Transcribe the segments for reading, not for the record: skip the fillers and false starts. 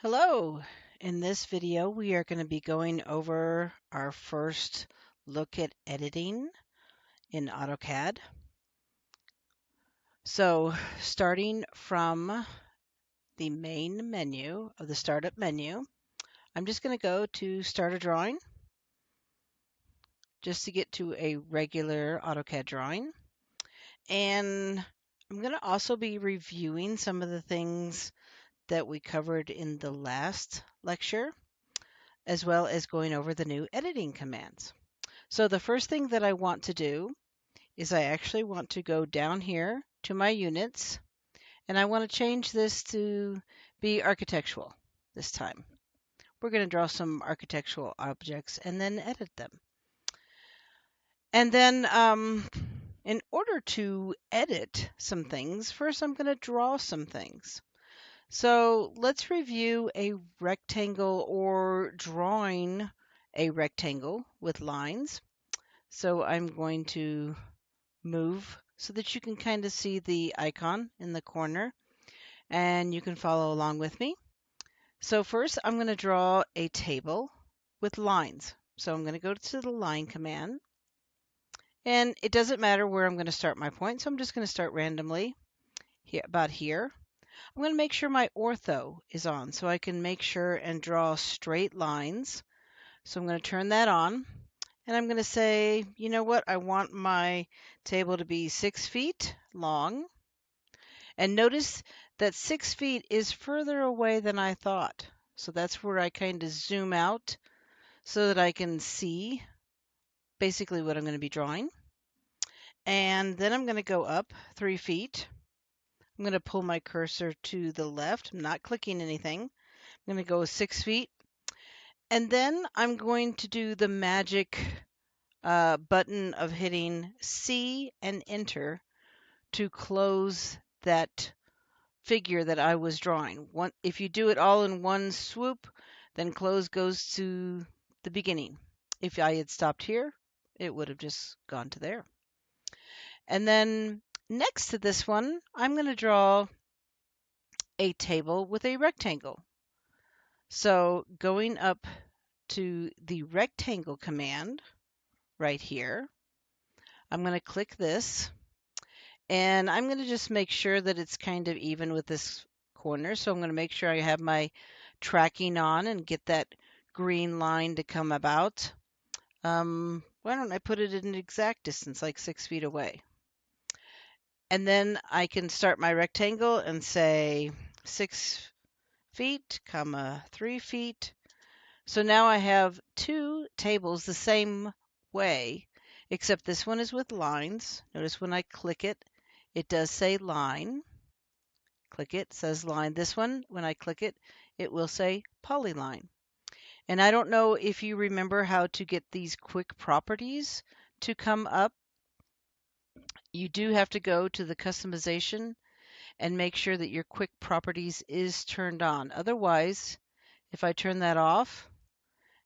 Hello! In this video, we are going to be going over our first look at editing in AutoCAD. So, starting from the main menu of the startup menu, I'm just going to go to Start a Drawing just to get to a regular AutoCAD drawing. And I'm going to also be reviewing some of the things that we covered in the last lecture, as well as going over the new editing commands. So the first thing that I want to do is I actually want to go down here to my units, and I want to change this to be architectural this time. We're going to draw some architectural objects and then edit them. And then in order to edit some things, first I'm going to draw some things. So let's review a rectangle or drawing a rectangle with lines. So I'm going to move so that you can kind of see the icon in the corner and you can follow along with me. So first I'm going to draw a table with lines. So I'm going to go to the line command, and it doesn't matter where I'm going to start my point. So I'm just going to start randomly here, about here. I'm going to make sure my ortho is on so I can make sure and draw straight lines. So I'm going to turn that on. And I'm going to say, you know what? I want my table to be 6 feet long. And notice that 6 feet is further away than I thought. So that's where I kind of zoom out so that I can see basically what I'm going to be drawing. And then I'm going to go up 3 feet. I'm going to pull my cursor to the left. I'm not clicking anything. I'm going to go 6 feet. And then I'm going to do the magic button of hitting C and enter to close that figure that I was drawing. If you do it all in one swoop, then close goes to the beginning. If I had stopped here, it would have just gone to there. And then next to this one, I'm going to draw a table with a rectangle. So going up to the rectangle command right here, I'm going to click this, and I'm going to just make sure that it's kind of even with this corner. So I'm going to make sure I have my tracking on and get that green line to come about. Why don't I put it in an exact distance, like 6 feet away? And then I can start my rectangle and say 6 feet, comma 3 feet. So now I have two tables the same way, except this one is with lines. Notice when I click it, it does say line. Click it, says line. This one, when I click it, it will say polyline. And I don't know if you remember how to get these quick properties to come up. You do have to go to the customization and make sure that your quick properties is turned on. Otherwise, if I turn that off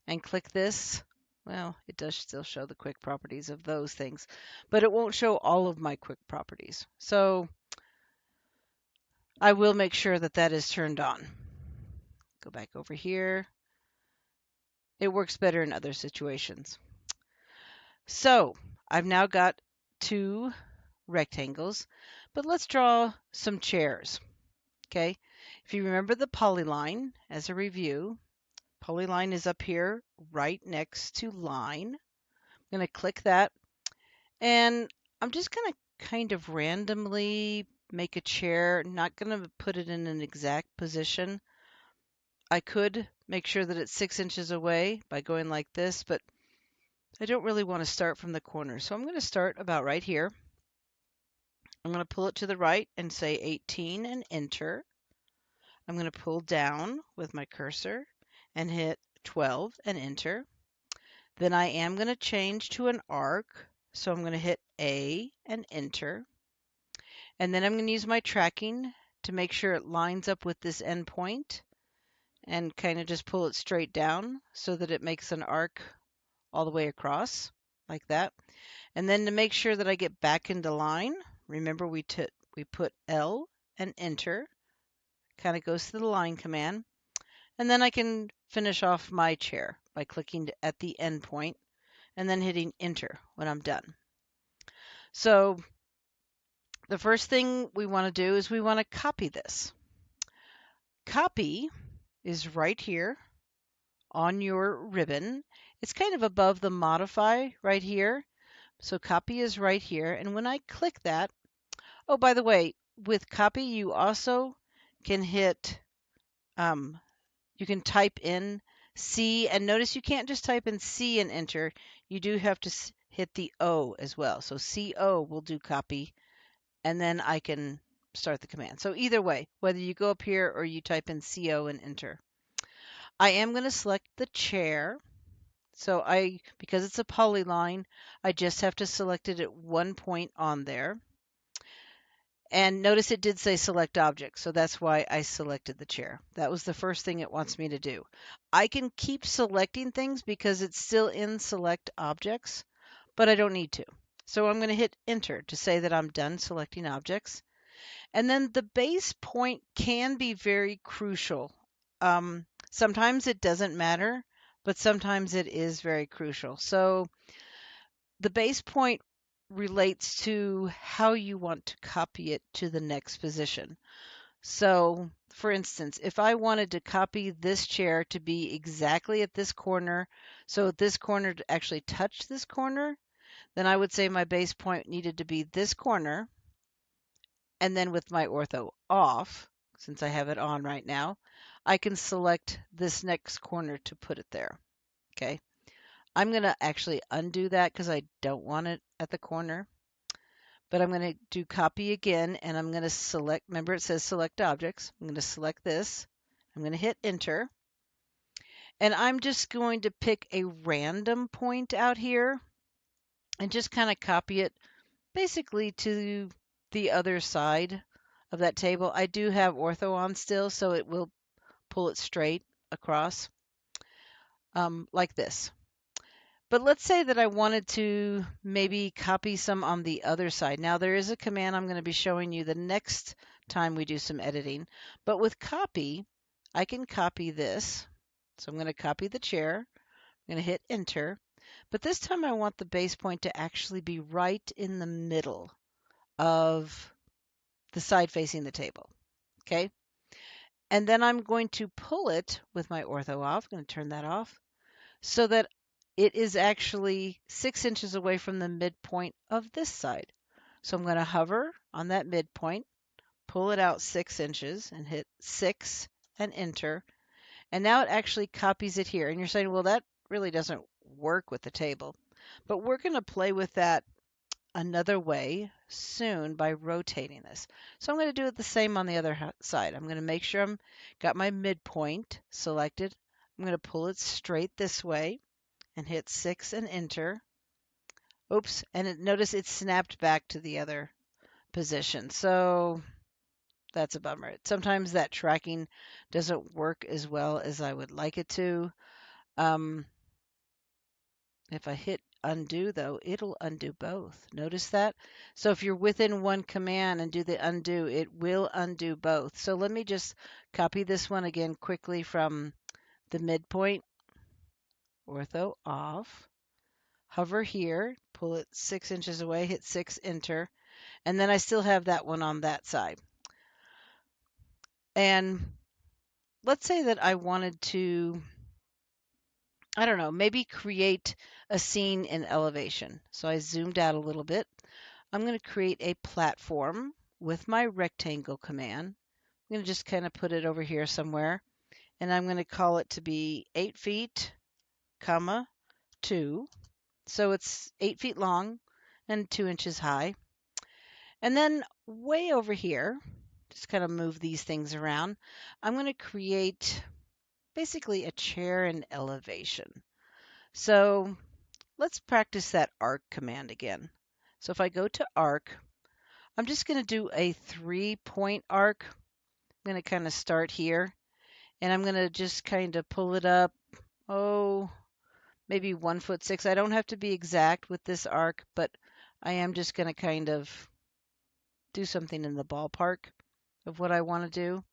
and click this, well, it does still show the quick properties of those things, but it won't show all of my quick properties. So I will make sure that that is turned on. Go back over here. It works better in other situations. So I've now got two rectangles, but let's draw some chairs. Okay, if you remember the polyline as a review, polyline is up here right next to line. I'm going to click that, and I'm just going to kind of randomly make a chair, not going to put it in an exact position. I could make sure that it's 6 inches away by going like this, but I don't really want to start from the corner. So I'm going to start about right here. I'm going to pull it to the right and say 18 and enter. I'm going to pull down with my cursor and hit 12 and enter. Then I am going to change to an arc. So I'm going to hit A and enter. And then I'm going to use my tracking to make sure it lines up with this endpoint and kind of just pull it straight down so that it makes an arc all the way across like that. And then to make sure that I get back into line, remember we put L and enter, kind of goes to the line command. And then I can finish off my chair by clicking at the end point and then hitting enter when I'm done. So the first thing we want to do is we want to copy this. Copy is right here on your ribbon. It's kind of above the modify right here. So copy is right here. And when I click that, oh, by the way, with copy, you also can hit, you can type in C, and notice you can't just type in C and enter. You do have to hit the O as well. So CO will do copy, and then I can start the command. So either way, whether you go up here or you type in CO and enter. I am going to select the chair. So because it's a polyline, I just have to select it at one point on there. And notice it did say select object, so that's why I selected the chair. That was the first thing it wants me to do. I can keep selecting things because it's still in select objects, but I don't need to. So I'm going to hit enter to say that I'm done selecting objects. And then the base point can be very crucial. Sometimes it doesn't matter, but sometimes it is very crucial. So the base point relates to how you want to copy it to the next position. So, for instance, if I wanted to copy this chair to be exactly at this corner, so this corner to actually touch this corner, then I would say my base point needed to be this corner. And then with my ortho off, since I have it on right now, I can select this next corner to put it there. Okay. I'm going to actually undo that because I don't want it at the corner. But I'm going to do copy again, and I'm going to select, remember it says select objects. I'm going to select this. I'm going to hit enter. And I'm just going to pick a random point out here and just kind of copy it basically to the other side of that table. I do have ortho on still, so it will pull it straight across like this. But let's say that I wanted to maybe copy some on the other side. Now there is a command I'm going to be showing you the next time we do some editing. But with copy, I can copy this. So I'm going to copy the chair. I'm going to hit enter. But this time I want the base point to actually be right in the middle of the side facing the table. Okay. And then I'm going to pull it with my ortho off. I'm going to turn that off so that it is actually 6 inches away from the midpoint of this side. So I'm going to hover on that midpoint, pull it out 6 inches and hit 6 and enter. And now it actually copies it here. And you're saying, well, that really doesn't work with the table. But we're going to play with that another way soon by rotating this. So I'm going to do it the same on the other side. I'm going to make sure I'm got my midpoint selected. I'm going to pull it straight this way and hit 6 and enter. Oops, and notice it snapped back to the other position. So that's a bummer. Sometimes that tracking doesn't work as well as I would like it to. If I hit undo though, it'll undo both. Notice that? So if you're within one command and do the undo, it will undo both. So let me just copy this one again quickly from the midpoint. Ortho off. Hover here, pull it 6 inches away, hit 6, enter, and then I still have that one on that side. And let's say that I wanted to, I don't know, maybe create a scene in elevation. So I zoomed out a little bit. I'm going to create a platform with my rectangle command. I'm going to just kind of put it over here somewhere, and I'm going to call it to be 8 feet, comma, 2. So it's 8 feet long and 2 inches high. And then way over here, just kind of move these things around, I'm going to create basically a chair in elevation. So let's practice that arc command again. So if I go to arc, I'm just going to do a 3-point arc. I'm going to kind of start here, and I'm going to just kind of pull it up, maybe 1'6". I don't have to be exact with this arc, but I am just going to kind of do something in the ballpark of what I want to do.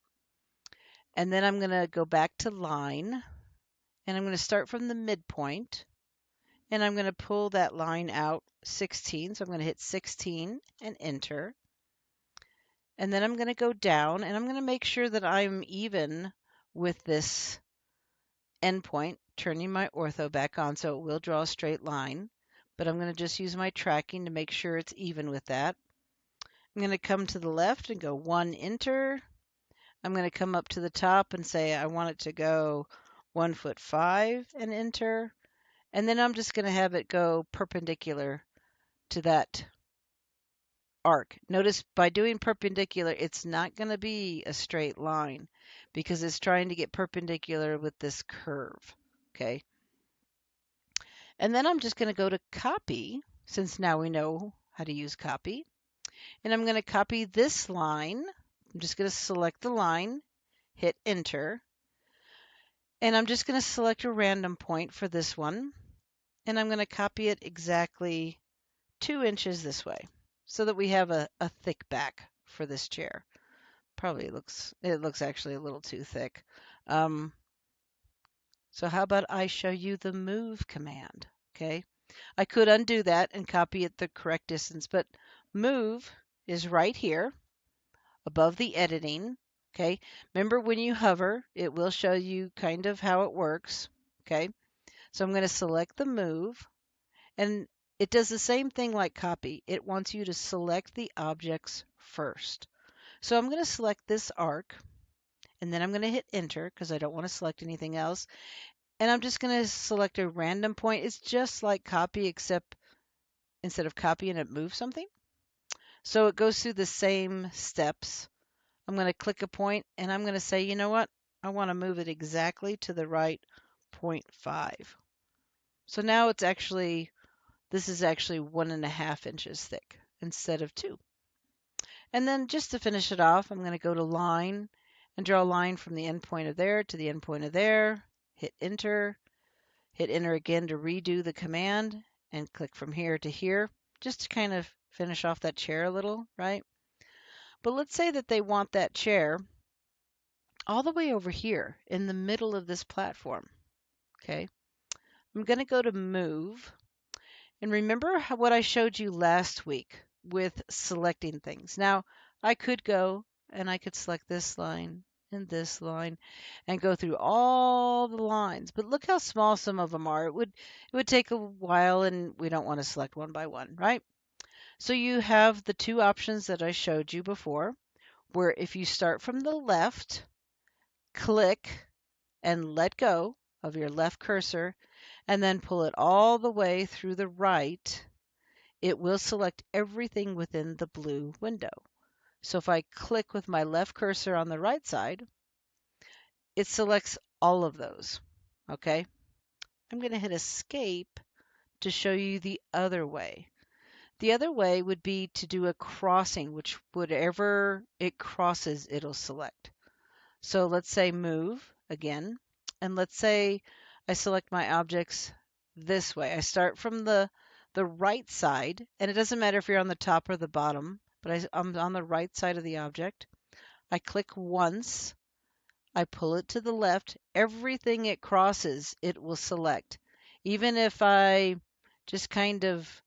And then I'm going to go back to line, and I'm going to start from the midpoint, and I'm going to pull that line out 16. So I'm going to hit 16 and enter. And then I'm going to go down, and I'm going to make sure that I'm even with this endpoint, turning my ortho back on so it will draw a straight line. But I'm going to just use my tracking to make sure it's even with that. I'm going to come to the left and go 1, enter. I'm going to come up to the top and say I want it to go 1'5" and enter. And then I'm just going to have it go perpendicular to that arc. Notice by doing perpendicular, it's not going to be a straight line because it's trying to get perpendicular with this curve. Okay. And then I'm just going to go to copy, since now we know how to use copy. And I'm going to copy this line. I'm just going to select the line, hit enter. And I'm just going to select a random point for this one. And I'm going to copy it exactly 2 inches this way so that we have a thick back for this chair. Probably looks actually a little too thick. So how about I show you the move command? Okay. I could undo that and copy it the correct distance, but move is right here above the editing. Okay. Remember when you hover, it will show you kind of how it works. Okay. So I'm going to select the move, and it does the same thing like copy. It wants you to select the objects first. So I'm going to select this arc, and then I'm going to hit enter because I don't want to select anything else. And I'm just going to select a random point. It's just like copy, except instead of copy and it moves something. So it goes through the same steps. I'm going to click a point, and I'm going to say, you know what? I want to move it exactly to the right 0.5. So now it's actually, this is actually 1.5 inches thick instead of 2. And then just to finish it off, I'm going to go to line and draw a line from the end point of there to the end point of there. Hit enter again to redo the command, and click from here to here, just to kind of finish off that chair a little, right? But let's say that they want that chair all the way over here in the middle of this platform. Okay, I'm going to go to move, and remember what I showed you last week with selecting things. Now, I could go and I could select this line and this line and go through all the lines, but look how small some of them are. It would take a while, and we don't want to select one by one, right? So you have the 2 options that I showed you before, where if you start from the left, click and let go of your left cursor, and then pull it all the way through the right, it will select everything within the blue window. So if I click with my left cursor on the right side, it selects all of those. Okay, I'm going to hit escape to show you the other way. The other way would be to do a crossing, which whatever it crosses, it'll select. So let's say move again, and let's say I select my objects this way. I start from the right side, and it doesn't matter if you're on the top or the bottom, but I'm on the right side of the object. I click once, I pull it to the left. Everything it crosses, it will select. Even if I just kind of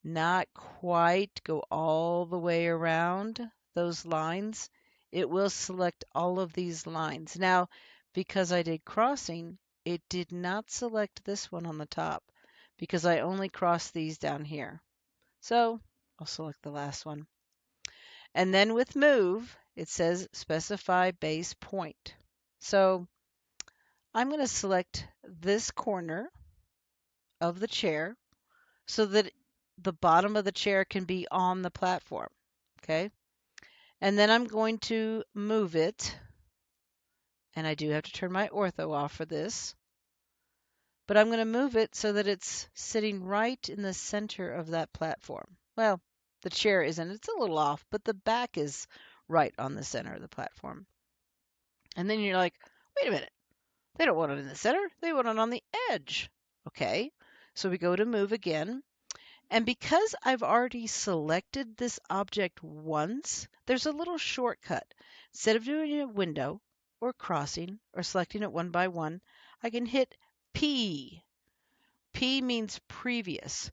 not quite go all the way around those lines, it will select all of these lines. Now, because I did crossing, it did not select this one on the top because I only crossed these down here. So I'll select the last one. And then with move, it says specify base point. So I'm going to select this corner of the chair so that the bottom of the chair can be on the platform. Okay. And then I'm going to move it. And I do have to turn my ortho off for this. But I'm going to move it so that it's sitting right in the center of that platform. Well, the chair isn't. It's a little off, but the back is right on the center of the platform. And then you're like, wait a minute. They don't want it in the center. They want it on the edge. Okay. So we go to move again. And because I've already selected this object once, there's a little shortcut. Instead of doing a window, or crossing or selecting it one by one, I can hit P. P means previous.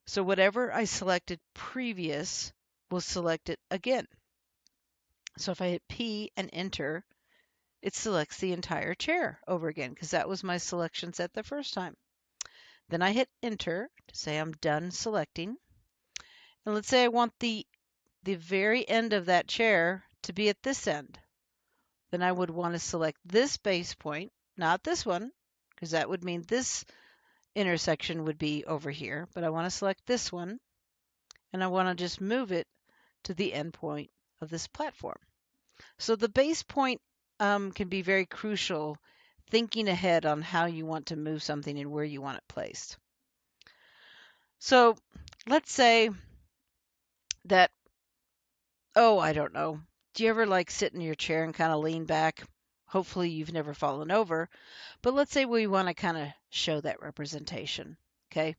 So whatever I selected previous will select it again. So if I hit P and enter, it selects the entire chair over again because that was my selection set the first time. Then I hit enter to say I'm done selecting. And let's say I want the very end of that chair to be at this end. Then I would want to select this base point, not this one, because that would mean this intersection would be over here. But I want to select this one, and I want to just move it to the end point of this platform. So the base point can be very crucial, thinking ahead on how you want to move something and where you want it placed. So let's say that, oh, I don't know. Do you ever like sit in your chair and kind of lean back? Hopefully you've never fallen over, but let's say we want to kind of show that representation. Okay.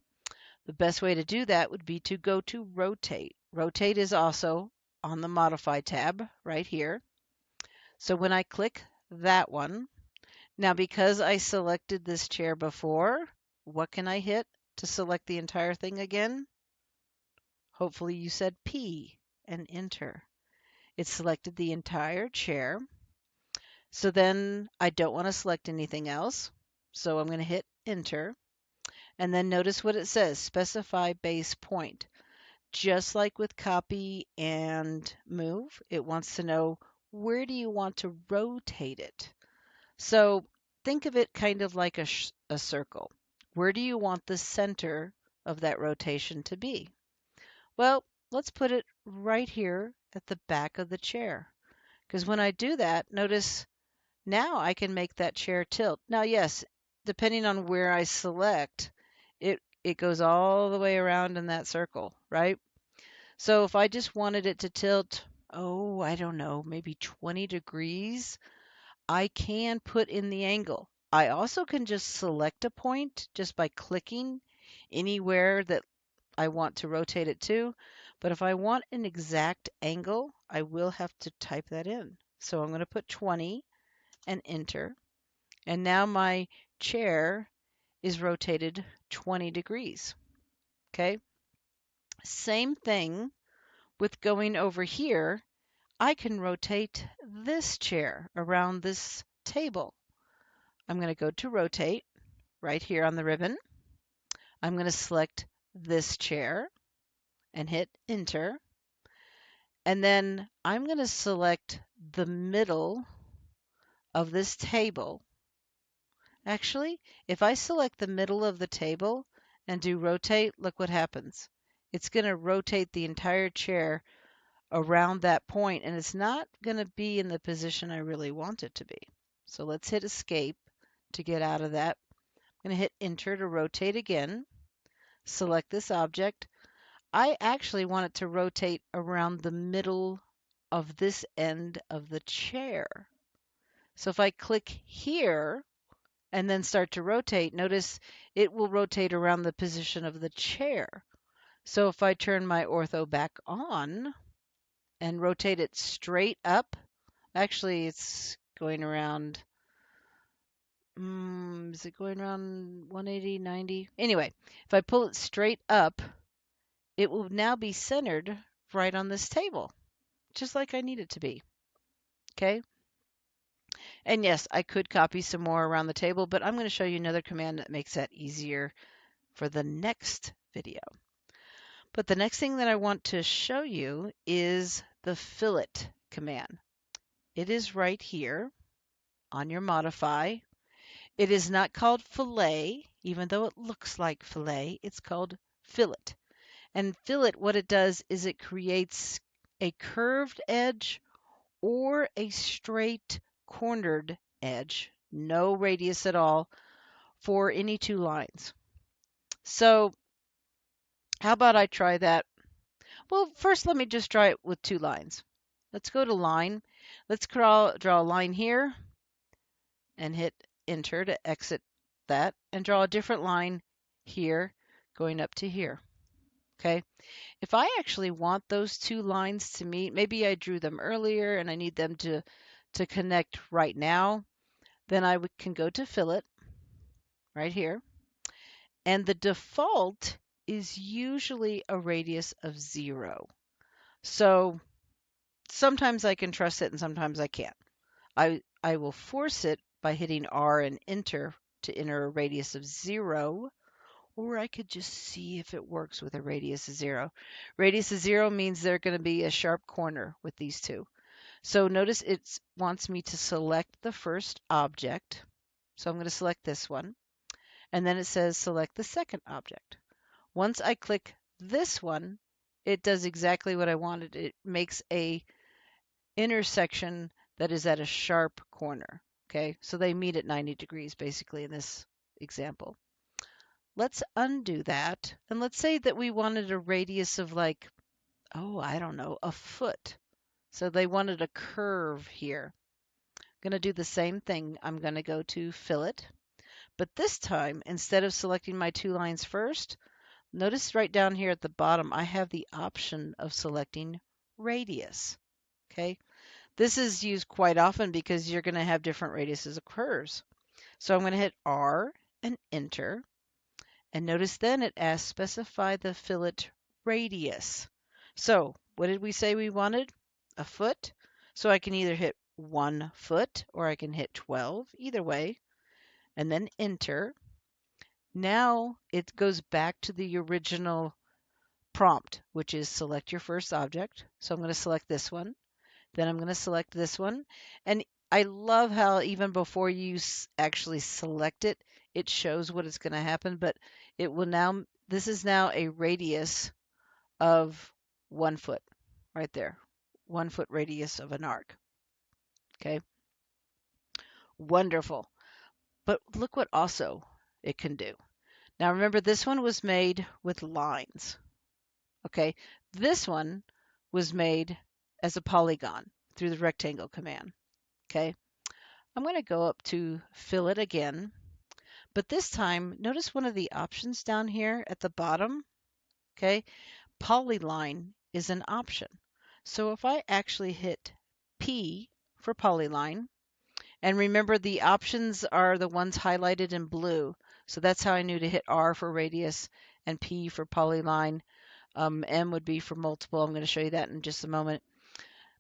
The best way to do that would be to go to rotate. Rotate is also on the modify tab right here. So when I click that one, now because I selected this chair before, what can I hit to select the entire thing again? Hopefully you said P and enter. It selected the entire chair. So then I don't want to select anything else. So I'm going to hit enter. And then notice what it says, specify base point. Just like with copy and move, it wants to know where do you want to rotate it. So think of it kind of like a circle. Where do you want the center of that rotation to be? Well, let's put it right here at the back of the chair. Because when I do that, notice now I can make that chair tilt. Now, yes, depending on where I select, it goes all the way around in that circle, right? So if I just wanted it to tilt, oh, I don't know, maybe 20 degrees, I can put in the angle. I also can just select a point just by clicking anywhere that I want to rotate it to. But if I want an exact angle, I will have to type that in. So I'm going to put 20 and enter. And now my chair is rotated 20 degrees. Okay. Same thing with going over here. I can rotate this chair around this table. I'm going to go to rotate right here on the ribbon. I'm going to select this chair and hit enter. And then I'm going to select the middle of this table. Actually, if I select the middle of the table and do rotate, look what happens. It's going to rotate the entire chair around that point, and it's not going to be in the position I really want it to be. So let's hit escape to get out of that. I'm going to hit enter to rotate again. Select this object. I actually want it to rotate around the middle of this end of the chair. So if I click here and then start to rotate, notice it will rotate around the position of the chair. So if I turn my ortho back on and rotate it straight up, actually it's going around, is it going around 180, 90? Anyway, if I pull it straight up, it will now be centered right on this table, just like I need it to be. Okay. And yes, I could copy some more around the table, but I'm going to show you another command that makes that easier for the next video. But the next thing that I want to show you is the fillet command. It is right here on your modify. It is not called fillet, even though it looks like fillet. It's called fillet. And fillet, what it does is it creates a curved edge or a straight cornered edge, no radius at all, for any two lines. So how about I try that? Well, first let me just try it with two lines. Let's go to line. Let's draw a line here and hit enter to exit that, and draw a different line here going up to here. Okay. If I actually want those two lines to meet, maybe I drew them earlier and I need them to to connect right now, then I can go to fillet right here. And the default is usually a radius of 0. So sometimes I can trust it and sometimes I can't. I will force it by hitting R and enter to enter a radius of 0, or I could just see if it works with a radius of 0. Radius of 0 means they're going to be a sharp corner with these two. So notice it wants me to select the first object. So I'm going to select this one. And then it says select the second object. Once I click this one, it does exactly what I wanted. It makes a intersection that is at a sharp corner. Okay, so they meet at 90 degrees basically in this example. Let's undo that. And let's say that we wanted a radius of like, oh, I don't know, a foot. So they wanted a curve here. I'm going to do the same thing. I'm going to go to fillet. But this time, instead of selecting my 2 lines first, notice right down here at the bottom, I have the option of selecting radius. Okay, this is used quite often because you're going to have different radiuses of curves. So I'm going to hit R and enter. And notice then it asks specify the fillet radius. So what did we say we wanted? A foot. So I can either hit 1 foot or I can hit 12, either way, and then enter. Now it goes back to the original prompt, which is select your first object. So I'm going to select this one. Then I'm going to select this one. And I love how even before you actually select it, it shows what is going to happen. But it will now, this is now a radius of 1 foot right there. 1 foot radius of an arc. Okay. Wonderful. But look what also it can do. Now remember, this one was made with lines. Okay. This one was made as a polygon through the rectangle command. Okay. I'm going to go up to fillet again, but this time notice one of the options down here at the bottom. Okay. Polyline is an option. So if I actually hit P for polyline, and remember the options are the ones highlighted in blue. So that's how I knew to hit R for radius and P for polyline. M would be for multiple. I'm going to show you that in just a moment.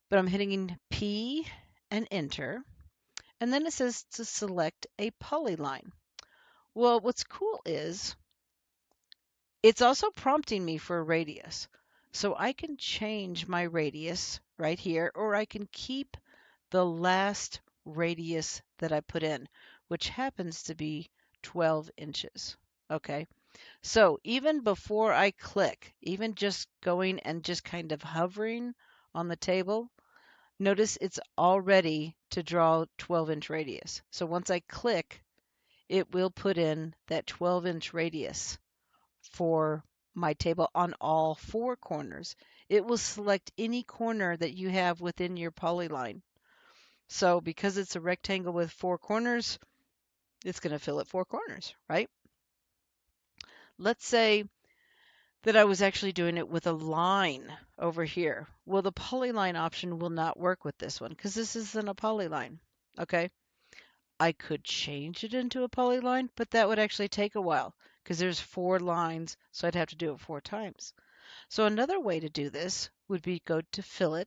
But I'm hitting P and enter. And then it says to select a polyline. Well, what's cool is it's also prompting me for a radius. So I can change my radius right here, or I can keep the last radius that I put in, which happens to be 12 inches. Okay. So even before I click, even just going and just kind of hovering on the table, notice it's all ready to draw 12-inch radius. So once I click, it will put in that 12-inch radius for my table on all 4 corners. It will select any corner that you have within your polyline. So because it's a rectangle with 4 corners, it's going to fill at 4 corners, right? Let's say that I was actually doing it with a line over here. Well, the polyline option will not work with this one because this isn't a polyline. Okay. I could change it into a polyline, but that would actually take a while because there's 4 lines, so I'd have to do it 4 times. So another way to do this would be go to fillet,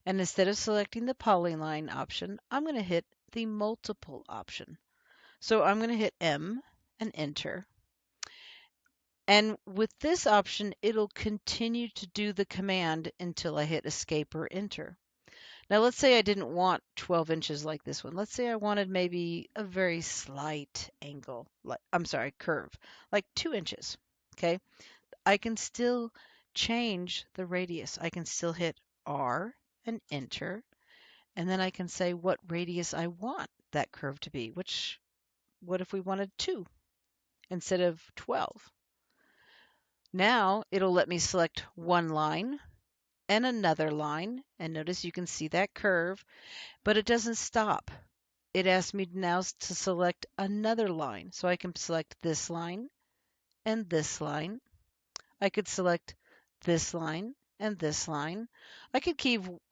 and instead of selecting the polyline option, I'm going to hit the multiple option. So I'm going to hit M and enter. And with this option, it'll continue to do the command until I hit escape or enter. Now, let's say I didn't want 12 inches like this one. Let's say I wanted maybe a very slight angle, curve, like 2 inches. Okay. I can still change the radius. I can still hit R and enter. And then I can say what radius I want that curve to be, what if we wanted 2 instead of 12? Now it'll let me select one line and another line. And notice you can see that curve, but it doesn't stop. It asks me now to select another line. So I can select this line and this line. I could select this line and this line. I could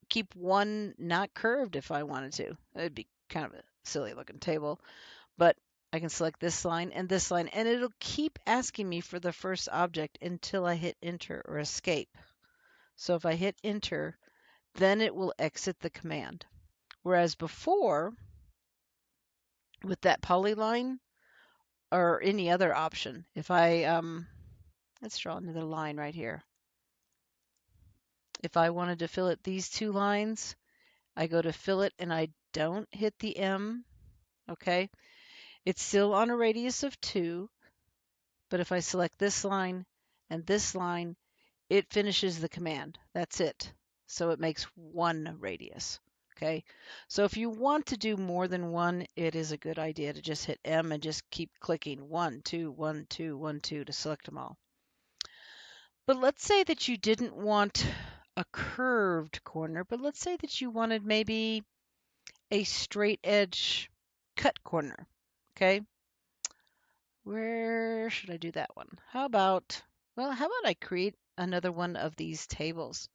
keep one not curved if I wanted to. It'd be kind of a silly looking table, but I can select this line, and it'll keep asking me for the first object until I hit enter or escape. So if I hit enter, then it will exit the command. Whereas before, with that polyline or any other option, if I, let's draw another line right here. If I wanted to fillet these two lines, I go to fillet and I don't hit the M, okay? It's still on a radius of 2, but if I select this line and this line, it finishes the command. That's it. So it makes 1 radius, okay? So if you want to do more than one, it is a good idea to just hit M and just keep clicking 1, 2, 1, 2, 1, 2 to select them all. But let's say that you didn't want a curved corner, but let's say that you wanted maybe a straight edge cut corner, okay? Where should I do that one? How about I create another one of these tables?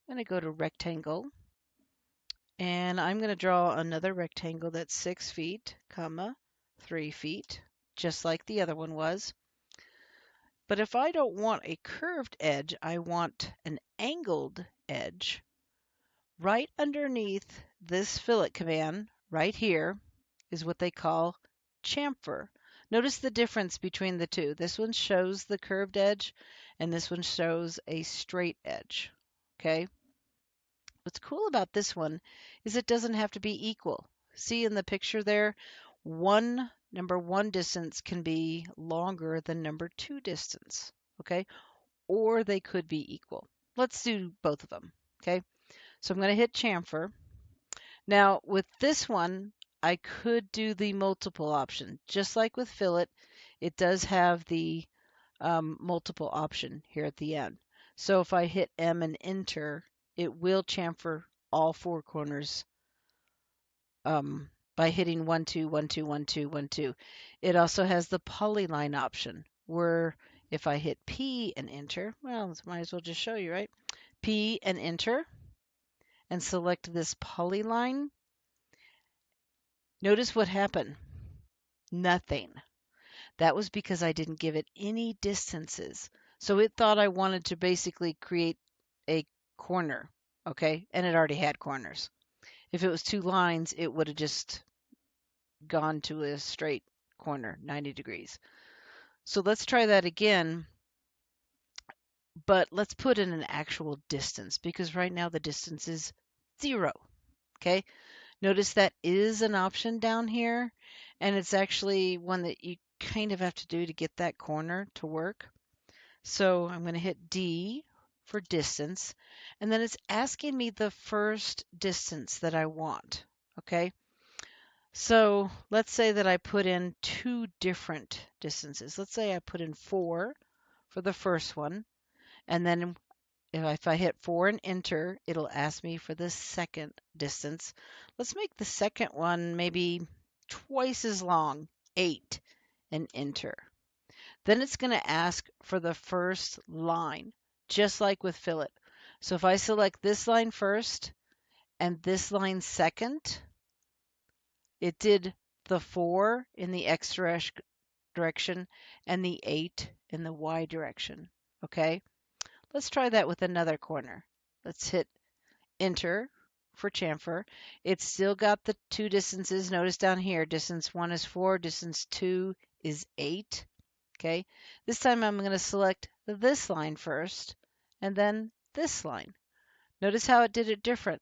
I'm going to go to rectangle, and I'm going to draw another rectangle that's 6 feet, 3 feet, just like the other one was. But if I don't want a curved edge, I want an angled edge. Right underneath this fillet command, right here, is what they call chamfer. Notice the difference between the two. This one shows the curved edge, and this one shows a straight edge. Okay? What's cool about this one is it doesn't have to be equal. See in the picture there, number 1 distance can be longer than number 2 distance. Okay? Or they could be equal. Let's do both of them. Okay? So I'm going to hit chamfer. Now with this one, I could do the multiple option. Just like with fillet, it does have the multiple option here at the end. So if I hit M and enter, it will chamfer all 4 corners by hitting 1, 2, 1, 2, 1, 2, 1, 2. It also has the polyline option where if I hit P and enter, well, might as well just show you, right? P and enter and select this polyline. Notice what happened. Nothing. That was because I didn't give it any distances. So it thought I wanted to basically create a corner, okay? And it already had corners. If it was 2 lines, it would have just gone to a straight corner, 90 degrees. So let's try that again, but let's put in an actual distance because right now the distance is 0, okay? Notice that is an option down here, and it's actually one that you kind of have to do to get that corner to work. So I'm going to hit D for distance, and then it's asking me the first distance that I want, okay? So let's say that I put in 2 different distances. Let's say I put in 4 for the first one, and then if I hit 4 and enter, it'll ask me for the second distance. Let's make the second one maybe twice as long, 8, and enter. Then it's going to ask for the first line, just like with fillet. So if I select this line first and this line second, it did the 4 in the X direction and the 8 in the Y direction. Okay? Let's try that with another corner. Let's hit enter for chamfer. It's still got the 2 distances. Notice down here, distance 1 is 4, distance 2 is 8. Okay, this time I'm going to select this line first and then this line. Notice how it did it different.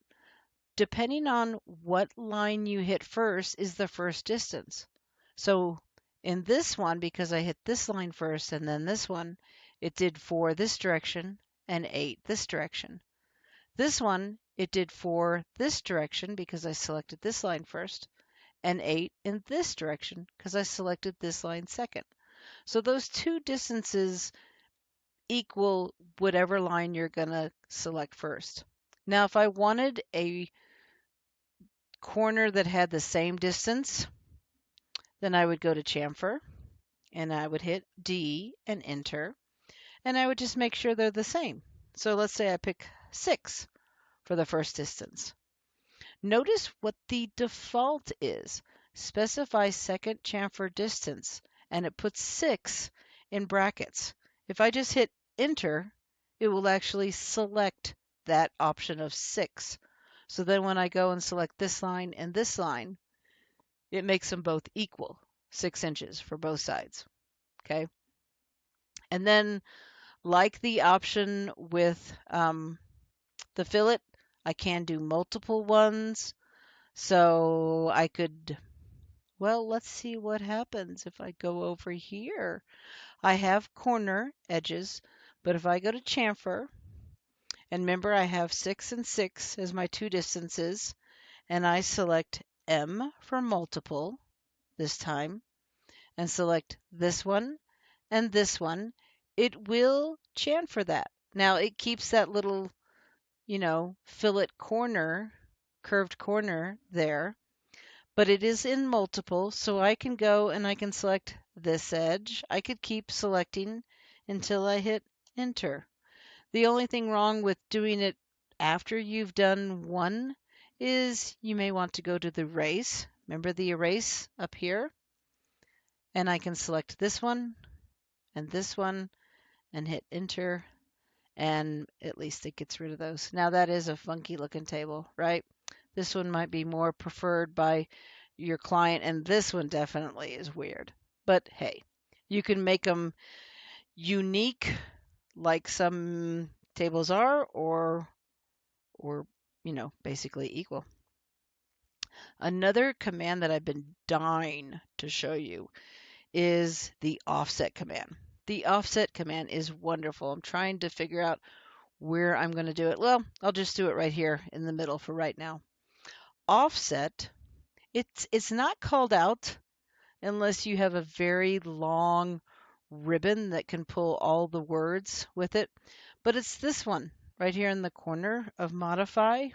Depending on what line you hit first is the first distance. So in this one, because I hit this line first and then this one, it did 4 this direction and 8 this direction. This one, it did 4 this direction because I selected this line first, and 8 in this direction because I selected this line second. So those 2 distances equal whatever line you're going to select first. Now, if I wanted a corner that had the same distance, then I would go to chamfer and I would hit D and enter, and I would just make sure they're the same. So let's say I pick 6 for the first distance. Notice what the default is. Specify second chamfer distance, and it puts 6 in brackets. If I just hit enter, it will actually select that option of 6. So then when I go and select this line and this line, it makes them both equal, 6 inches for both sides. Okay. And then, like the option with the fillet, I can do multiple ones. So I could, well, let's see what happens if I go over here. I have corner edges, but if I go to chamfer, and remember I have 6 and 6 as my two distances, and I select M for multiple this time, and select this one and this one, it will chamfer that. Now it keeps that little, fillet corner, curved corner there, but it is in multiple, so I can go and I can select this edge. I could keep selecting until I hit enter. The only thing wrong with doing it after you've done one is you may want to go to the erase. Remember the erase up here? And I can select this one and hit enter, and at least it gets rid of those. Now that is a funky looking table, right? This one might be more preferred by your client, and this one definitely is weird. But hey, you can make them unique like some tables are, or basically equal. Another command that I've been dying to show you is the offset command. The offset command is wonderful. I'm trying to figure out where I'm going to do it. Well, I'll just do it right here in the middle for right now. Offset, it's not called out unless you have a very long ribbon that can pull all the words with it. But it's this one right here in the corner of modify.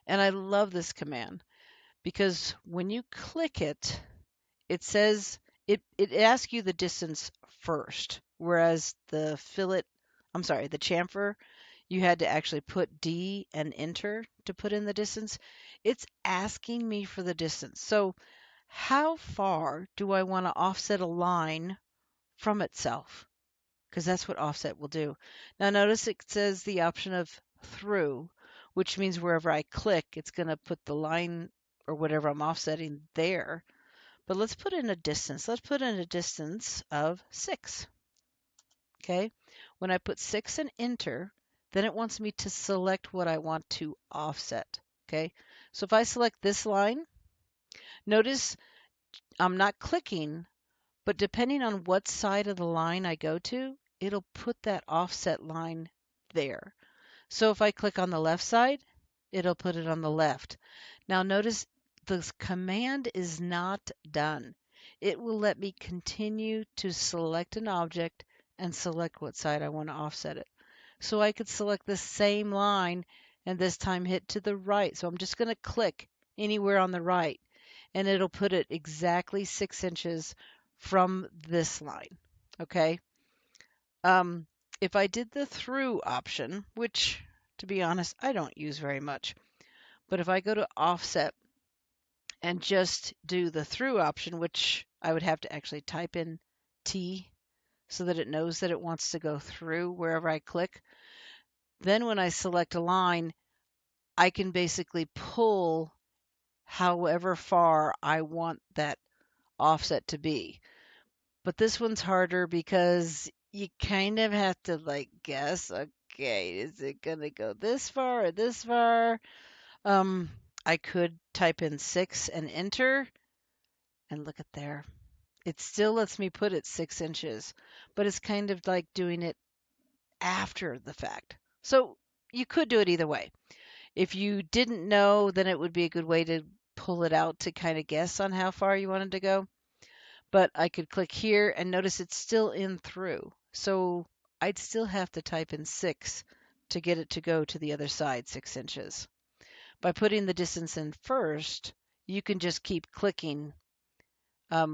And I love this command because when you click it, it says it asks you the distance first, whereas the chamfer, you had to actually put D and enter to put in the distance. It's asking me for the distance. So how far do I want to offset a line from itself? Because that's what offset will do. Now notice it says the option of through, which means wherever I click, it's going to put the line or whatever I'm offsetting there. But let's put in a distance. Let's put in a distance of 6. Okay. When I put 6 and enter, then it wants me to select what I want to offset. Okay. So if I select this line, notice I'm not clicking, but depending on what side of the line I go to, it'll put that offset line there. So if I click on the left side, it'll put it on the left. Now notice the command is not done. It will let me continue to select an object and select what side I want to offset it. So I could select the same line and this time hit to the right. So I'm just going to click anywhere on the right and it'll put it exactly 6 inches from this line. Okay. If I did the through option, which to be honest, I don't use very much, but if I go to offset and just do the through option, which I would have to actually type in T so that it knows that it wants to go through wherever I click. Then when I select a line, I can basically pull however far I want that offset to be. But this one's harder because you kind of have to guess, okay, is it going to go this far or this far? I could type in 6 and enter, and look at there. It still lets me put it 6 inches, but it's kind of like doing it after the fact. So you could do it either way. If you didn't know, then it would be a good way to pull it out to kind of guess on how far you wanted to go. But I could click here and notice it's still in through. So I'd still have to type in 6 to get it to go to the other side 6 inches. By putting the distance in first, you can just keep clicking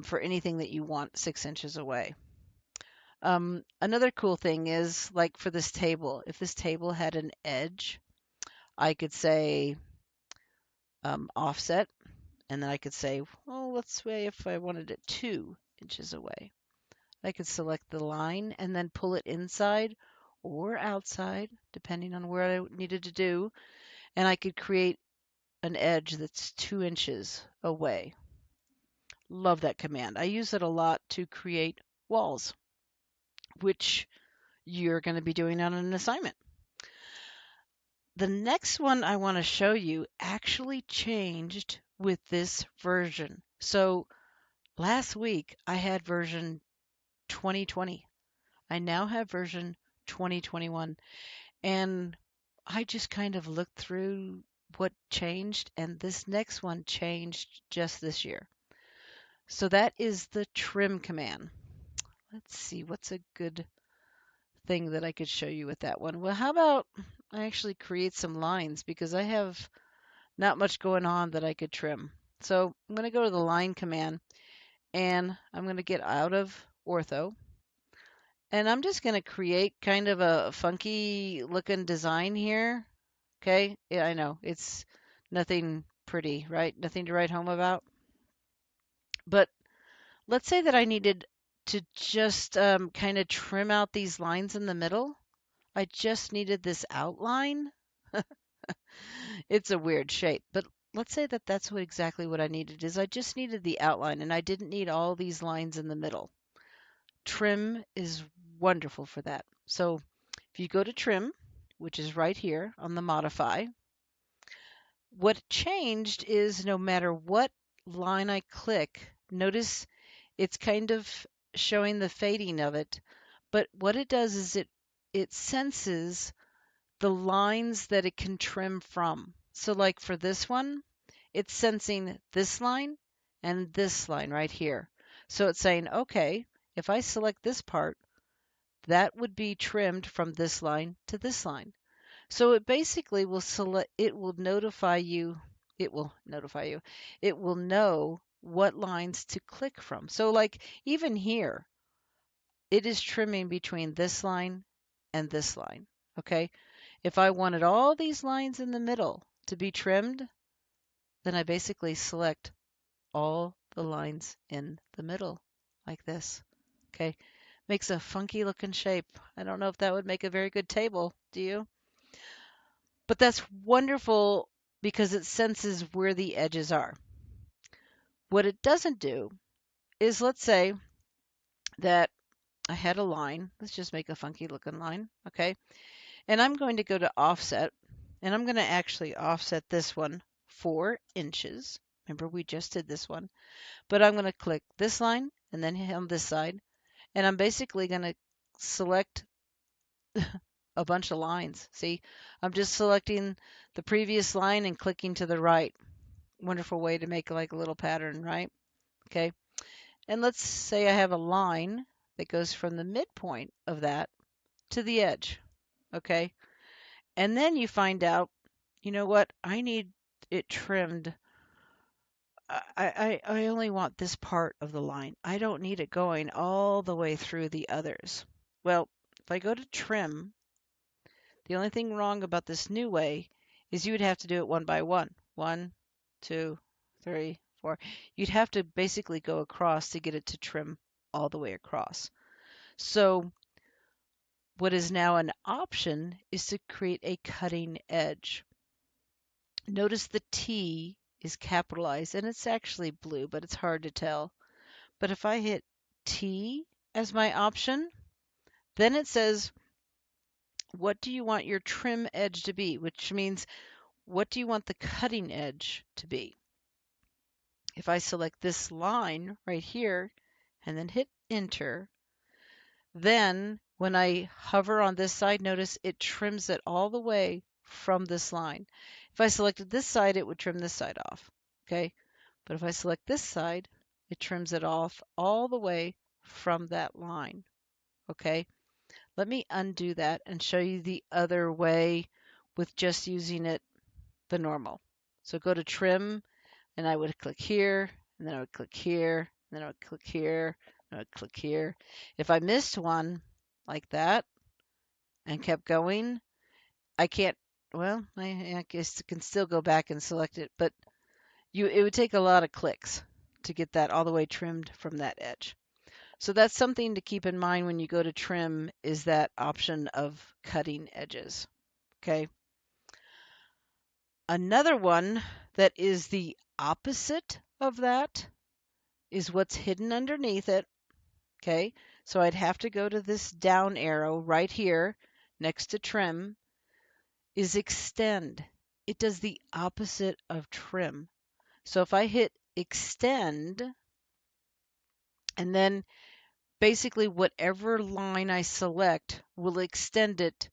for anything that you want 6 inches away. Another cool thing is, like for this table, if this table had an edge, I could say offset, and then I could say, well, let's say if I wanted it 2 inches away. I could select the line and then pull it inside or outside, depending on where I needed to do, and I could create an edge that's 2 inches away. Love that command. I use it a lot to create walls, which you're going to be doing on an assignment. The next one I want to show you actually changed with this version. So last week I had version 2020. I now have version 2021. And I just kind of looked through what changed, and this next one changed just this year. So that is the trim command. Let's see, what's a good thing that I could show you with that one? Well, how about I actually create some lines because I have not much going on that I could trim. So I'm going to go to the line command and I'm going to get out of ortho. And I'm just going to create kind of a funky looking design here. Okay. Yeah, I know it's nothing pretty, right? Nothing to write home about. But let's say that I needed to just kind of trim out these lines in the middle. I just needed this outline. It's a weird shape, but let's say that that's what exactly what I needed is I just needed the outline and I didn't need all these lines in the middle. Trim is wonderful for that. So if you go to trim, which is right here on the modify, what changed is no matter what line I click, notice it's kind of showing the fading of it, but what it does is it senses the lines that it can trim from. So like for this one, it's sensing this line and this line right here. So it's saying, okay, if I select this part, that would be trimmed from this line to this line. So it basically will select, it will notify you, it will know what lines to click from. So like even here, it is trimming between this line and this line. Okay. If I wanted all these lines in the middle to be trimmed, then I basically select all the lines in the middle like this. Okay. Makes a funky looking shape. I don't know if that would make a very good table. Do you? But that's wonderful because it senses where the edges are. What it doesn't do is let's say that I had a line. Let's just make a funky looking line. Okay. And I'm going to go to offset and I'm going to actually offset this one 4 inches. Remember, we just did this one, but I'm going to click this line and then hit on this side. And I'm basically going to select a bunch of lines. See, I'm just selecting the previous line and clicking to the right. Wonderful way to make like a little pattern, right? Okay. And let's say I have a line that goes from the midpoint of that to the edge. Okay. And then you find out, you know what? I need it trimmed. I only want this part of the line. I don't need it going all the way through the others. Well, if I go to trim, the only thing wrong about this new way is you would have to do it one by one. 1, 2, 3, 4. You'd have to basically go across to get it to trim all the way across. So what is now an option is to create a cutting edge. Notice the T is capitalized and it's actually blue, but it's hard to tell. But if I hit T as my option, then it says, what do you want your trim edge to be? Which means, what do you want the cutting edge to be? If I select this line right here and then hit enter, then when I hover on this side, notice it trims it all the way from this line. If I selected this side, it would trim this side off. Okay. But if I select this side, it trims it off all the way from that line. Okay. Let me undo that and show you the other way with just using it the normal. So go to trim and I would click here and then I would click here and then I would click here and I would click here. If I missed one like that and kept going, I can't well, I guess you can still go back and select it, but it would take a lot of clicks to get that all the way trimmed from that edge. So that's something to keep in mind when you go to trim, is that option of cutting edges. Okay. Another one that is the opposite of that is what's hidden underneath it. Okay. So I'd have to go to this down arrow right here next to trim, is extend. It does the opposite of trim. So if I hit extend, and then basically whatever line I select will extend it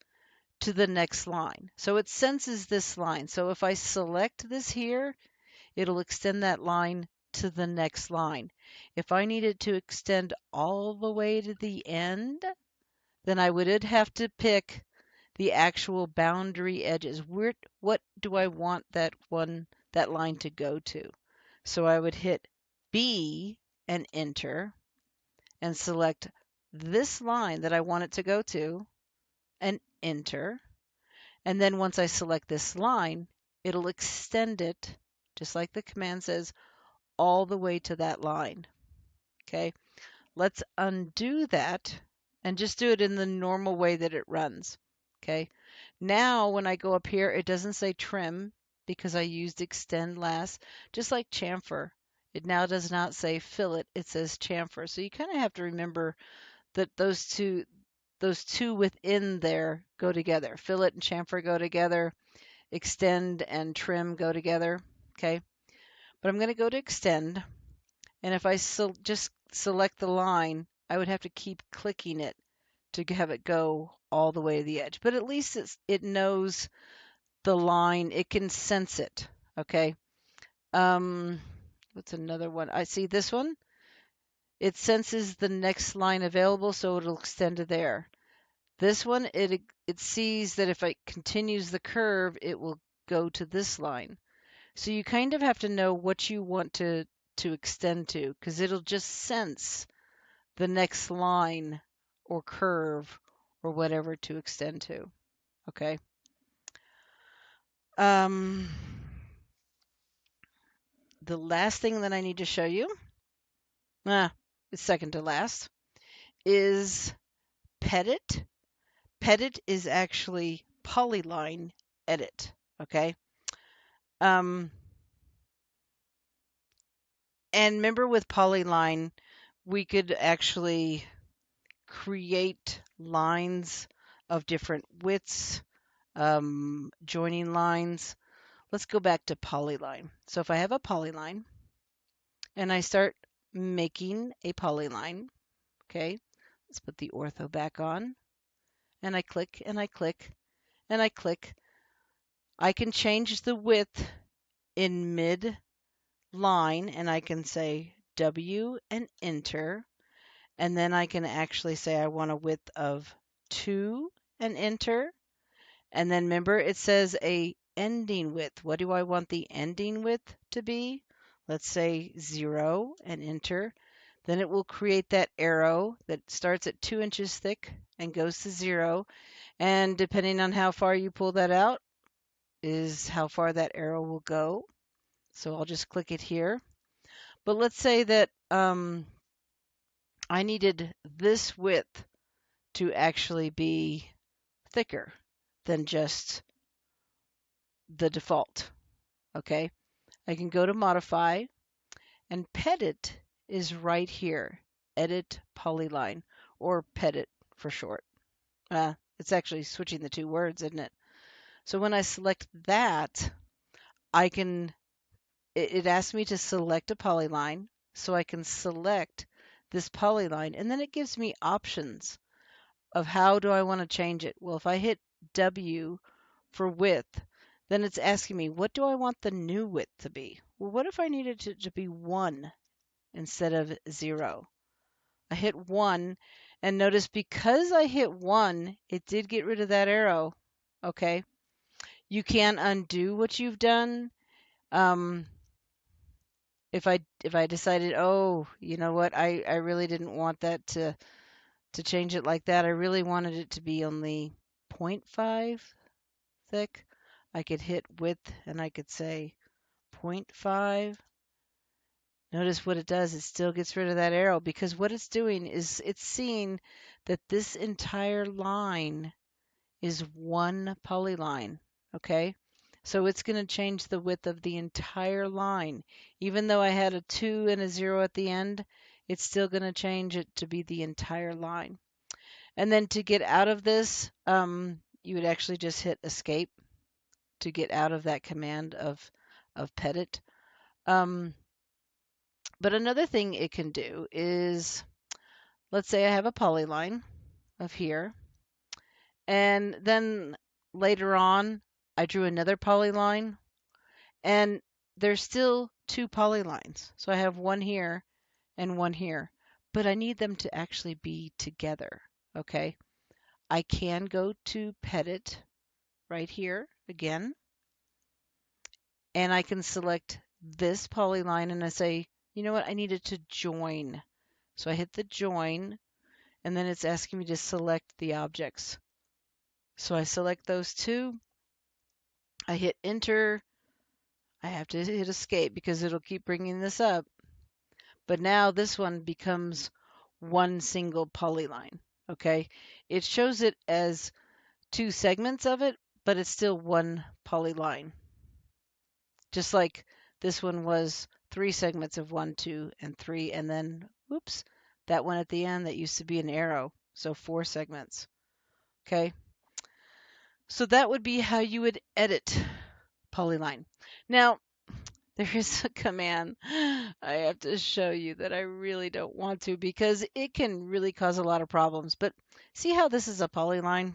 to the next line. So it senses this line. So if I select this here, it'll extend that line to the next line. If I needed to extend all the way to the end, then I would have to pick the actual boundary edges. What do I want that line to go to? So I would hit B and enter and select this line that I want it to go to and enter. And then once I select this line, it'll extend it, just like the command says, all the way to that line. Okay, let's undo that and just do it in the normal way that it runs. Okay, now when I go up here, it doesn't say trim because I used extend last, just like chamfer. It now does not say fillet, it says chamfer. So you kind of have to remember that those two within there go together. Fillet and chamfer go together. Extend and trim go together. Okay, but I'm going to go to extend, and if I just select the line, I would have to keep clicking it to have it go all the way to the edge. But at least it knows the line. It can sense it. Okay. What's another one? I see this one. It senses the next line available, so it'll extend to there. This one, it sees that if it continues the curve, it will go to this line. So you kind of have to know what you want to extend to, because it'll just sense the next line or curve or whatever to extend to. Okay. The last thing that I need to show you, it's second to last, is Pedit. Pedit is actually polyline edit. Okay. And remember with polyline, we could actually create lines of different widths, joining lines. Let's go back to polyline. So if I have a polyline and I start making a polyline, okay, let's put the ortho back on, and I click and I click and I click. I can change the width in mid line, and I can say W and enter, and then I can actually say I want a width of 2 and enter. And then remember, it says a ending width. What do I want the ending width to be? Let's say 0 and enter. Then it will create that arrow that starts at 2 inches thick and goes to 0. And depending on how far you pull that out is how far that arrow will go. So I'll just click it here. But let's say that I needed this width to actually be thicker than just the default. Okay, I can go to modify, and Pedit is right here. Edit polyline, or Pedit for short. It's actually switching the two words, isn't it? So when I select that, I can, it asks me to select a polyline, so I can select this polyline, and then it gives me options of how do I want to change it. Well, if I hit W for width, then it's asking me, what do I want the new width to be? Well, what if I needed it to be 1 instead of 0? I hit 1, and notice because I hit 1, it did get rid of that arrow. Okay. You can undo what you've done. If I decided, oh, you know what, I really didn't want that to change it like that. I really wanted it to be only 0.5 thick. I could hit width and I could say 0.5. Notice what it does. It still gets rid of that arrow because what it's doing is it's seeing that this entire line is one polyline. Okay? So it's going to change the width of the entire line. Even though I had a 2 and a 0 at the end, it's still going to change it to be the entire line. And then to get out of this, you would actually just hit escape to get out of that command of pedit. But another thing it can do is, let's say I have a polyline of here, and then later on I drew another polyline, and there's still two polylines. So I have one here and one here, but I need them to actually be together. Okay, I can go to pedit right here again, and I can select this polyline and I say, you know what, I need it to join. So I hit the join, and then it's asking me to select the objects. So I select those two, I hit enter, I have to hit escape because it'll keep bringing this up. But now this one becomes one single polyline, okay? It shows it as two segments of it, but it's still one polyline. Just like this one was 3 segments of 1, 2, and 3, and then, oops, that one at the end that used to be an arrow, so 4 segments. Okay, so that would be how you would edit polyline. Now, there is a command I have to show you that I really don't want to because it can really cause a lot of problems. But see how this is a polyline,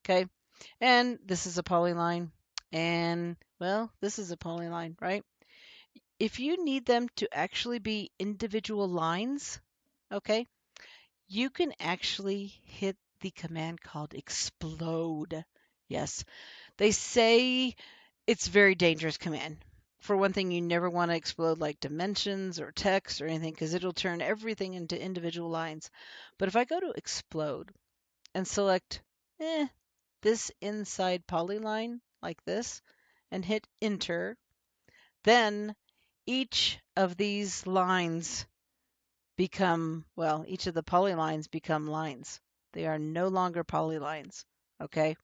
okay? And this is a polyline, and, well, this is a polyline, right? If you need them to actually be individual lines, okay, you can actually hit the command called explode. Yes, they say it's a very dangerous command. For one thing, you never want to explode like dimensions or text or anything because it'll turn everything into individual lines. But if I go to explode and select this inside polyline like this and hit enter, then each of these lines become, well, each of the polylines become lines. They are no longer polylines, okay?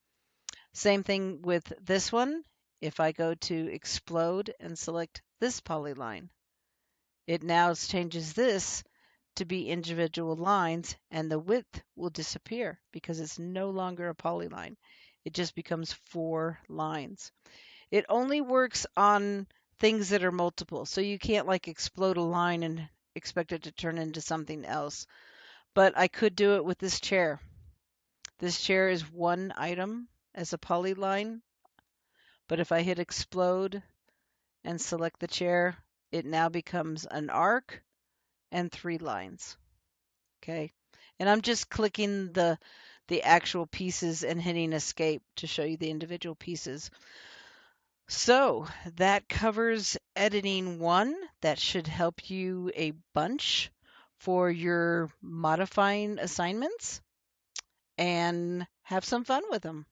Same thing with this one. If I go to explode and select this polyline, it now changes this to be individual lines, and the width will disappear because it's no longer a polyline. It just becomes 4 lines. It only works on things that are multiple. So you can't like explode a line and expect it to turn into something else. But I could do it with this chair. This chair is one item as a polyline. But if I hit explode and select the chair, it now becomes an arc and 3 lines. Okay. And I'm just clicking the actual pieces and hitting escape to show you the individual pieces. So that covers editing 1. That should help you a bunch for your modifying assignments, and have some fun with them.